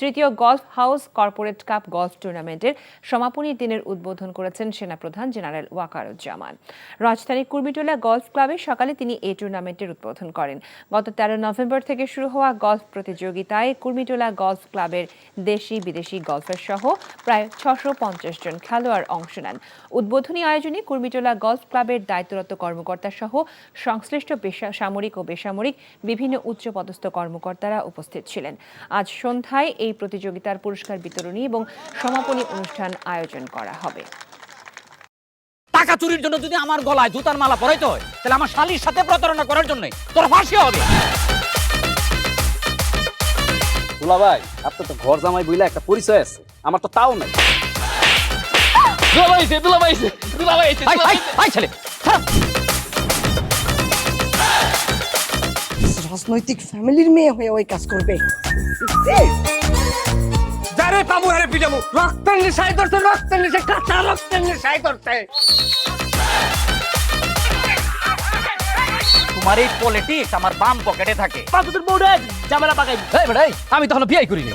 তৃতীয় golf house corporate cup golf টুর্নামেন্টের সমাপনী দিনের উদ্বোধন করেছেন সেনাপ্রধান জেনারেল ওয়াকারুজ্জামান। রাজধানীর কুর্মিটোলা গলফ ক্লাবে সকালে তিনি এই টুর্নামেন্টের উদ্বোধন করেন। গত 13 নভেম্বর থেকে শুরু হওয়া গলফ প্রতিযোগিতায় কুর্মিটোলা গলফ ক্লাবের দেশি বিদেশি গলফার সহ প্রায় 650 জন খেলোয়াড় অংশ নেন। উদ্বোধনী আয়োজনে কুর্মিটোলা গলফ ক্লাবের দায়িত্বরত কর্মকর্তা সহ সংশ্লিষ্ট সামরিক ও বেসামরিক বিভিন্ন উচ্চপদস্থ কর্মকর্তারা উপস্থিত ছিলেন। আজ সন্ধ্যায় এই প্রতিযোগিতার পুরস্কার বিতরণী এবং সমাপনী অনুষ্ঠান আয়োজন করা হবে। টাকা চুরির জন্য যদি আমার গলায় জুতার মালা পরাইতে হয়, তাহলে আমার শালীর সাথে প্রতারণা করার জন্য তোর ফাঁসি হবে। দুলা ভাই, আপনার তো ঘর জামাই বইলা একটা পরিচয় আছে, আমার তো তাও নাই। রাজনৈতিক ফ্যামিলির মেয়ে হয়ে ওই কাজ করবে। যারে পাবো হারে পিটাবো, রক্তের নেশায় ধরতে, রক্তের নেশায়, কাঁচা রক্তের নেশায় ধরতে। তোমার এই পলিটিক্স আমার বাম পকেটে থাকে। তোদের বউরে ঝামেলা পাকাই। আমি তখন বিয়ে করিনি।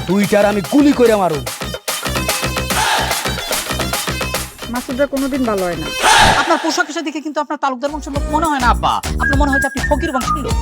দুইটার আমি গুলি করে মারু। মাসুদরা কোনোদিন ভালো হয় না। আপনার পোশাক আশাক দেখে কিন্তু আপনার তালুকদার বংশের লোক মনে হয় না আব্বা, আপনার মনে হয় যে আপনি ফকির বংশের লোক।